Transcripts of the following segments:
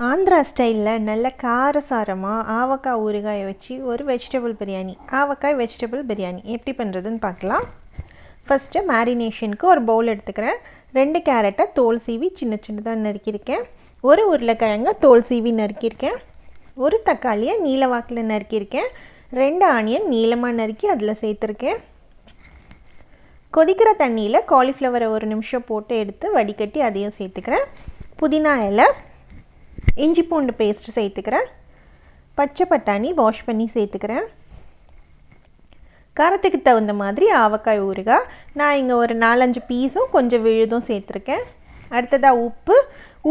ஆந்திரா ஸ்டைலில் நல்ல காரசாரமாக ஆவக்காய் ஊறுகாயை வச்சு ஒரு வெஜிடபிள் பிரியாணி, ஆவக்காய் வெஜிடபிள் பிரியாணி எப்படி பண்ணுறதுன்னு பார்க்கலாம். ஃபஸ்ட்டு மேரினேஷனுக்கு ஒரு பவுல் எடுத்துக்கிறேன். 2 கேரட்டை தோல் சீவி சின்ன சின்னதாக நறுக்கியிருக்கேன். ஒரு உருளைக்கிழங்கை தோல் சீவி நறுக்கியிருக்கேன். ஒரு தக்காளியை நீல வாக்கில் நறுக்கியிருக்கேன். 2 ஆனியன் நீளமாக நறுக்கி அதில் சேர்த்துருக்கேன். கொதிக்கிற தண்ணியில் காலிஃப்ளவரை 1 நிமிஷம் போட்டு எடுத்து வடிகட்டி அதையும் சேர்த்துக்கிறேன். புதினா இலை, இஞ்சி பூண்டு பேஸ்ட்டு சேர்த்துக்கிறேன். பச்சை பட்டாணி வாஷ் பண்ணி சேர்த்துக்கிறேன். காரத்துக்கு தகுந்த மாதிரி ஆவக்காய் ஊறுகாய் நான் இங்கே ஒரு 4-5 பீஸும் கொஞ்சம் விழுதும் சேர்த்துருக்கேன். அடுத்ததாக உப்பு,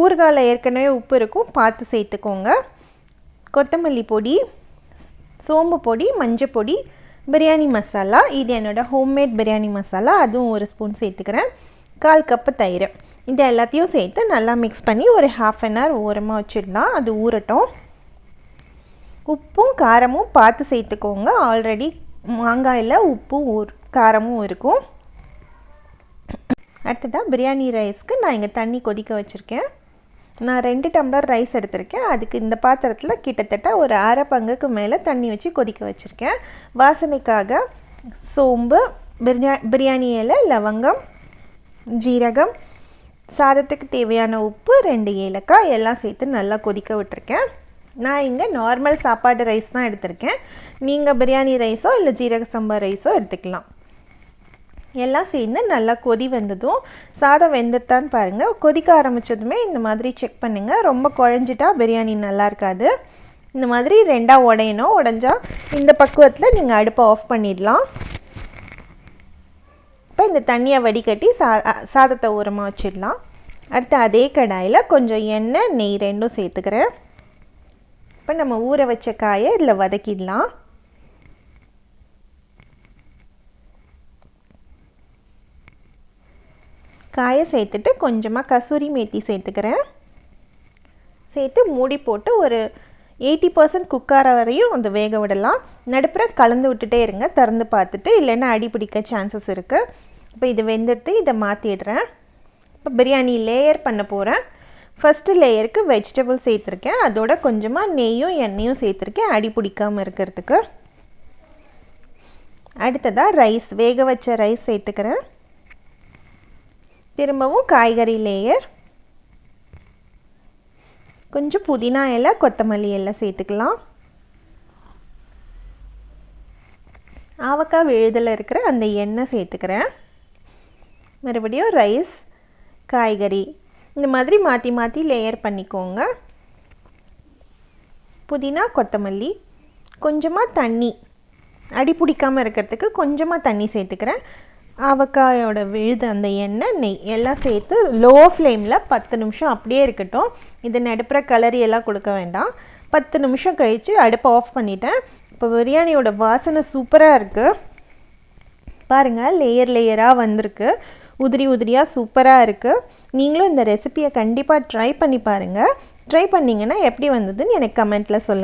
ஊறுகாயில் ஏற்கனவே உப்பு இருக்கும், பார்த்து சேர்த்துக்கோங்க. கொத்தமல்லி பொடி, சோம்பு பொடி, மஞ்சள் பொடி, பிரியாணி மசாலா, இது என்னோடய ஹோம்மேட் பிரியாணி மசாலா, அதுவும் 1 ஸ்பூன் சேர்த்துக்கிறேன். 1/4 கப்பு தயிர், இது எல்லாத்தையும் சேர்த்து நல்லா மிக்ஸ் பண்ணி ஒரு 1/2 அன் ஹவர் ஓரமாக வச்சிடலாம். அது ஊறட்டும். உப்பும் காரமும் பார்த்து சேர்த்துக்கோங்க. ஆல்ரெடி மாங்காயில் உப்பும் காரமும் இருக்கும். அடுத்ததாக பிரியாணி ரைஸ்க்கு நான் இங்கே தண்ணி கொதிக்க வச்சுருக்கேன். நான் 2 டம்ளர் ரைஸ் எடுத்திருக்கேன். அதுக்கு இந்த பாத்திரத்தில் கிட்டத்தட்ட ஒரு அரை பங்குக்கு மேலே தண்ணி வச்சு கொதிக்க வச்சுருக்கேன். வாசனைக்காக சோம்பு, பிரியாணி இலை, லவங்கம், ஜீரகம், சாதத்துக்கு தேவையான உப்பு, 2 ஏலக்காய் எல்லாம் சேர்த்து நல்லா கொதிக்க விட்டுருக்கேன். நான் இங்கே நார்மல் சாப்பாடு ரைஸ் தான் எடுத்திருக்கேன். நீங்கள் பிரியாணி ரைஸோ இல்லை ஜீரக சம்பா ரைஸோ எடுத்துக்கலாம். எல்லாம் சேர்ந்து நல்லா கொதி வந்ததும் சாதம் வெந்துட்டான்னு பாருங்கள். கொதிக்க ஆரம்பித்ததுமே இந்த மாதிரி செக் பண்ணுங்கள். ரொம்ப குழஞ்சிட்டா பிரியாணி நல்லா இருக்காது. இந்த மாதிரி 2ஆக உடையணும். உடஞ்சா இந்த பக்குவத்தில் நீங்கள் அடுப்பை ஆஃப் பண்ணிடலாம். இப்போ இந்த தண்ணியை வடிகட்டி சாதத்தை ஓரமாக வச்சிடலாம். அடுத்து அதே கடாயில் கொஞ்சம் எண்ணெய், நெய் 2ம் சேர்த்துக்கிறேன். இப்போ நம்ம ஊற வச்ச காயை இதில் வதக்கிடலாம். காயை சேர்த்துட்டு கொஞ்சமாக கசூரி மேத்தி சேர்த்துக்கிறேன். சேர்த்து மூடி போட்டு ஒரு 80% குக்கார வரையும் அந்த வேக விடலாம். நடுப்புற கலந்து விட்டுட்டே இருங்க, திறந்து பார்த்துட்டு, இல்லைன்னா அடி பிடிக்க சான்சஸ் இருக்குது. இப்போ இது வெந்துட்டு இதை மாற்றிடுறேன். இப்போ பிரியாணி லேயர் பண்ண போகிறேன். ஃபஸ்ட்டு லேயருக்கு வெஜிடபிள் சேர்த்துருக்கேன். அதோட கொஞ்சமாக நெய்யும் எண்ணெயும் சேர்த்துருக்கேன், அடி பிடிக்காமல் இருக்கிறதுக்கு. அடுத்ததாக ரைஸ், வேக வச்ச ரைஸ் சேர்த்துக்கிறேன். திரும்பவும் காய்கறி லேயர், கொஞ்சம் புதினா இலை, கொத்தமல்லி இலை சேர்த்துக்கலாம். ஆவக்காய் விழுதில் இருக்கிற அந்த எண்ணெய் சேர்த்துக்கிறேன். மறுபடியும் ரைஸ், காய்கறி, இந்த மாதிரி மாற்றி மாற்றி லேயர் பண்ணிக்கோங்க. புதினா, கொத்தமல்லி, கொஞ்சமாக தண்ணி, அடி பிடிக்காமல் இருக்கிறதுக்கு கொஞ்சமாக தண்ணி சேர்த்துக்கிறேன். ஆவக்காயோட விழுது அந்த எண்ணெய், நெய் எல்லாம் சேர்த்து லோ ஃப்ளேமில் 10 நிமிஷம் அப்படியே இருக்கட்டும். இது நடுப்புற கலரி எல்லாம் கொடுக்க வேண்டாம். 10 நிமிஷம் கழித்து அடுப்பை ஆஃப் பண்ணிட்டேன். இப்போ பிரியாணியோட வாசனை சூப்பராக இருக்குது பாருங்கள். லேயர் லேயராக வந்திருக்கு, உதிரி உதிரியாக சூப்பராக இருக்குது. நீங்களும் இந்த ரெசிபியை கண்டிப்பாக ட்ரை பண்ணி பாருங்கள். ட்ரை பண்ணிங்கன்னா எப்படி வந்ததுன்னு எனக்கு கமெண்ட்டில் சொல்லுங்கள்.